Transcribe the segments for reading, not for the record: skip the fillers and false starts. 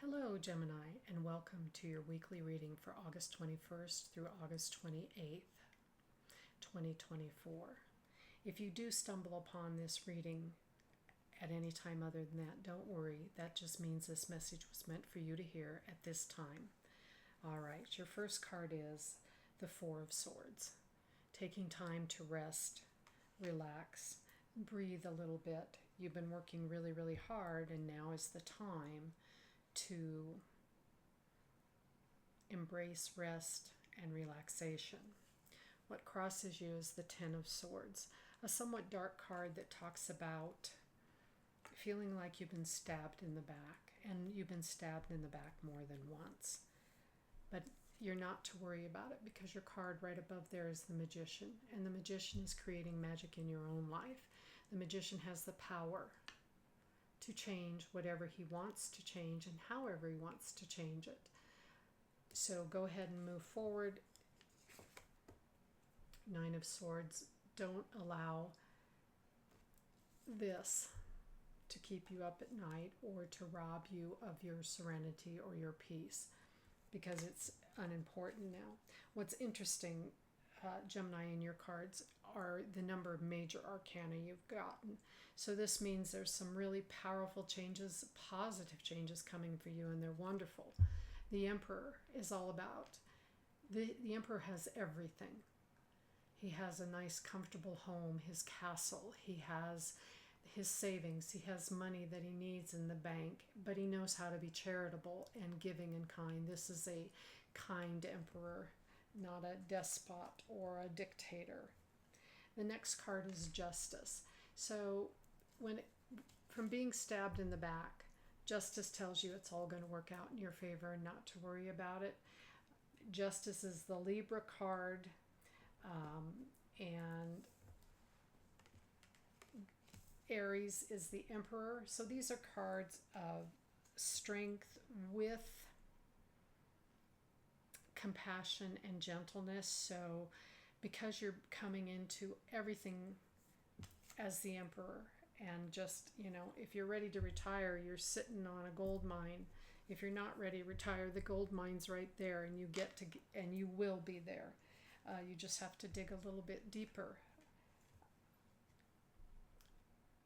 Hello, Gemini, and welcome to your weekly reading for August 21st through August 28th, 2024. If you do stumble upon this reading at any time other than that, don't worry. That just means this message was meant for you to hear at this time. All right, your first card is the Four of Swords. Taking time to rest, relax, breathe a little bit. You've been working really, really hard, and now is the time to embrace rest and relaxation. What crosses you is the Ten of Swords, a somewhat dark card that talks about feeling like you've been stabbed in the back, and you've been stabbed in the back more than once. But you're not to worry about it because your card right above there is the Magician, and the Magician is creating magic in your own life. The Magician has the power to change whatever he wants to change and however he wants to change it. So go ahead and move forward. Nine of Swords, don't allow this to keep you up at night or to rob you of your serenity or your peace, because it's unimportant now. What's interesting, Gemini, in your cards are the number of major arcana you've gotten. So this means there's some really powerful changes, positive changes coming for you, and they're wonderful. The Emperor is all about, the Emperor has everything. He has a nice, comfortable home, his castle. He has his savings. He has money that he needs in the bank, but he knows how to be charitable and giving and kind. This is a kind emperor, not a despot or a dictator. The next card is Justice. So from being stabbed in the back, Justice tells you it's all going to work out in your favor and not to worry about it. Justice is the Libra card, and Aries is the Emperor. So these are cards of strength with compassion and gentleness. So because you're coming into everything as the Emperor, and just, if you're ready to retire, you're sitting on a gold mine. If you're not ready to retire, the gold mine's right there, and you will be there. You just have to dig a little bit deeper.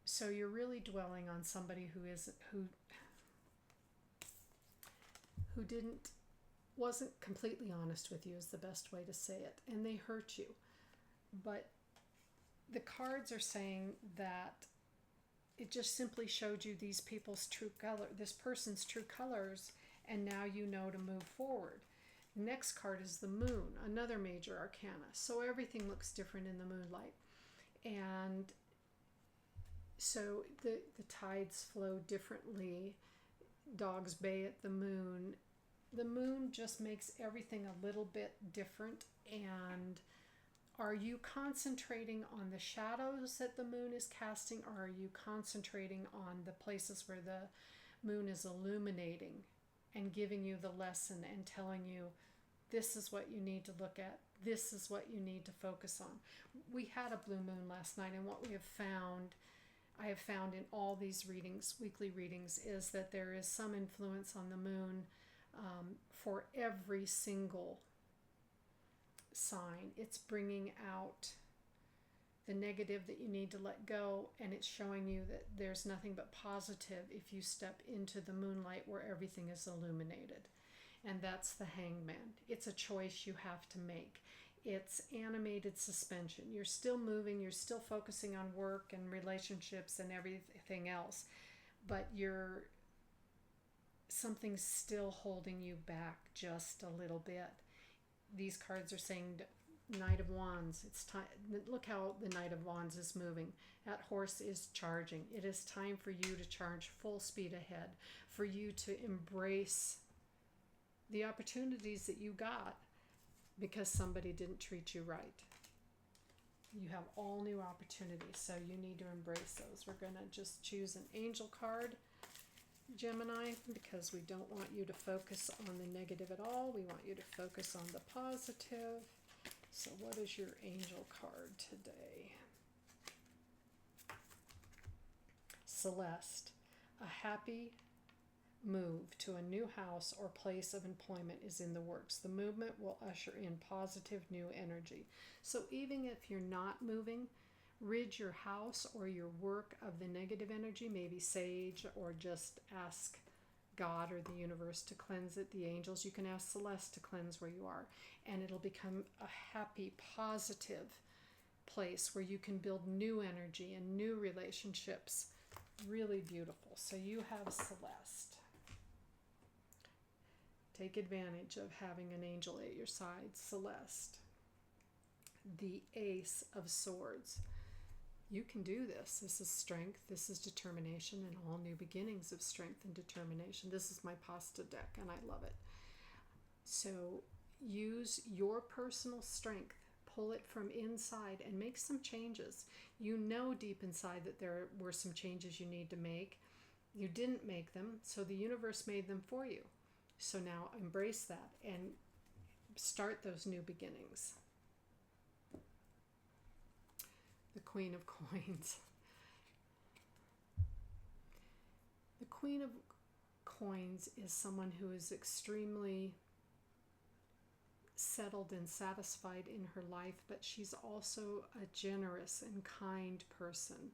So you're really dwelling on somebody who wasn't completely honest with you, is the best way to say it, and they hurt you. But the cards are saying that it just simply showed you these people's true color, this person's true colors, and now you know to move forward. Next card is the Moon, another major arcana. So everything looks different in the moonlight. And so the tides flow differently. Dogs bay at the moon. The moon just makes everything a little bit different. And are you concentrating on the shadows that the moon is casting, or are you concentrating on the places where the moon is illuminating and giving you the lesson and telling you, this is what you need to look at, this is what you need to focus on? We had a blue moon last night, and what I have found in all these readings, weekly readings, is that there is some influence on the moon for every single sign. It's bringing out the negative that you need to let go, and it's showing you that there's nothing but positive if you step into the moonlight where everything is illuminated. And that's the Hangman. It's a choice you have to make. It's animated suspension. You're still moving, you're still focusing on work and relationships and everything else, but something's still holding you back just a little bit. These cards are saying Knight of Wands. It's time. Look how the Knight of Wands is moving. That horse is charging. It is time for you to charge full speed ahead, for you to embrace the opportunities that you got because somebody didn't treat you right. You have all new opportunities, so you need to embrace those. We're going to just choose an angel card, Gemini, because we don't want you to focus on the negative at all. We want you to focus on the positive. So what is your angel card today? Celeste, a happy, move to a new house or place of employment is in the works. The movement will usher in positive new energy. So even if you're not moving, rid your house or your work of the negative energy, maybe sage, or just ask God or the universe to cleanse it, the angels. You can ask Celeste to cleanse where you are, and it'll become a happy, positive place where you can build new energy and new relationships. Really beautiful. So you have Celeste. Take advantage of having an angel at your side, Celeste. The Ace of Swords. You can do this. This is strength. This is determination, and all new beginnings of strength and determination. This is my pasta deck, and I love it. So use your personal strength. Pull it from inside and make some changes. You know deep inside that there were some changes you need to make. You didn't make them, so the universe made them for you. So now embrace that and start those new beginnings. The Queen of Coins. The Queen of Coins is someone who is extremely settled and satisfied in her life, but she's also a generous and kind person.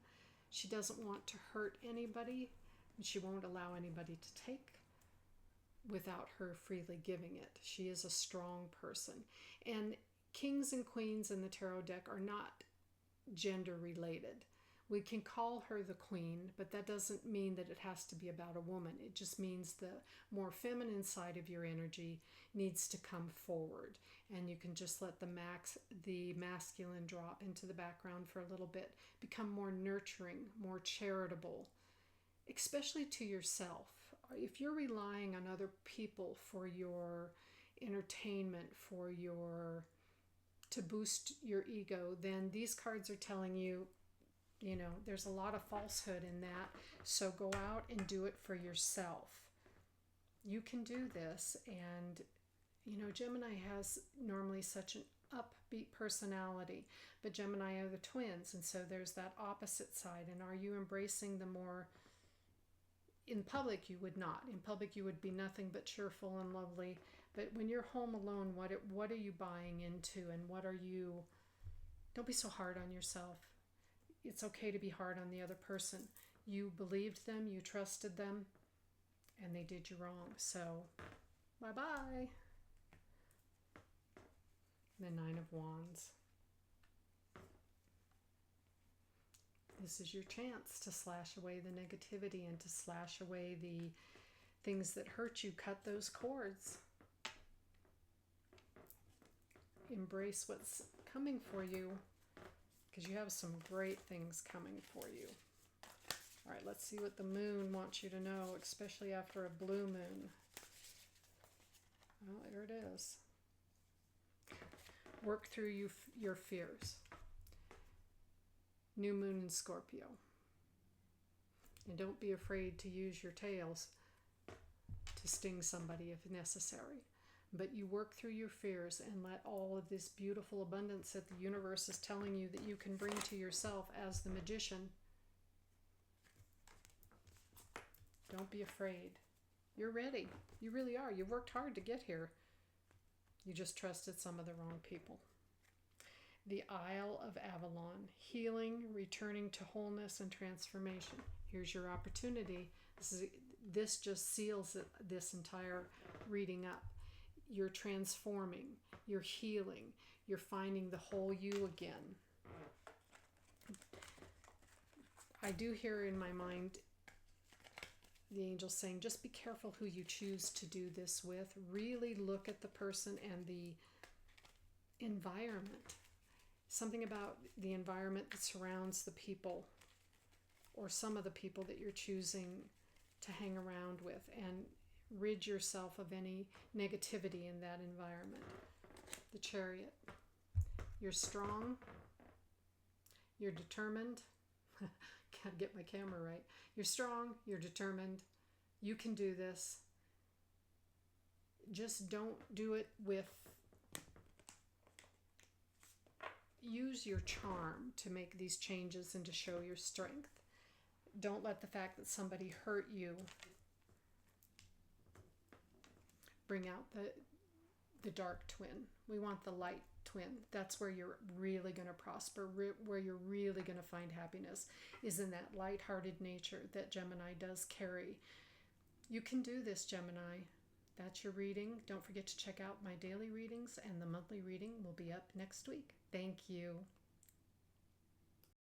She doesn't want to hurt anybody, and she won't allow anybody to take without her freely giving it. She is a strong person. And kings and queens in the tarot deck are not gender related. We can call her the queen, but that doesn't mean that it has to be about a woman. It just means the more feminine side of your energy needs to come forward, and you can just let the masculine drop into the background for a little bit. Become more nurturing, more charitable, especially to yourself. If you're relying on other people for your entertainment, to boost your ego, then these cards are telling you, there's a lot of falsehood in that. So go out and do it for yourself. You can do this. And, Gemini has normally such an upbeat personality, but Gemini are the twins. And so there's that opposite side. And are you embracing the more... In public, you would not. In public, you would be nothing but cheerful and lovely. But when you're home alone, what are you buying into, and what are you... Don't be so hard on yourself. It's okay to be hard on the other person. You believed them, you trusted them, and they did you wrong. So, bye-bye. The Nine of Wands. This is your chance to slash away the negativity and to slash away the things that hurt you. Cut those cords. Embrace what's coming for you, because you have some great things coming for you. All right, let's see what the moon wants you to know, especially after a blue moon. Well, there it is. Work through your fears. New moon in Scorpio. And don't be afraid to use your tails to sting somebody if necessary. But you work through your fears and let all of this beautiful abundance that the universe is telling you that you can bring to yourself as the magician. Don't be afraid. You're ready. You really are. You worked hard to get here. You just trusted some of the wrong people. The Isle of Avalon. Healing, returning to wholeness and transformation. Here's your opportunity. This just seals this entire reading up. You're transforming, you're healing, you're finding the whole you again. I do hear in my mind the angel saying, just be careful who you choose to do this with. Really look at the person and the environment. Something about the environment that surrounds the people, or some of the people that you're choosing to hang around with, and rid yourself of any negativity in that environment. The Chariot. You're strong. You're determined. Gotta get my camera right. You're strong. You're determined. You can do this. Just don't do it with... Use your charm to make these changes and to show your strength. Don't let the fact that somebody hurt you bring out the dark twin. We want the light twin. That's where you're really going to prosper, where you're really going to find happiness, is in that light-hearted nature that Gemini does carry. You can do this, Gemini. That's your reading. Don't forget to check out my daily readings, and the monthly reading will be up next week. Thank you.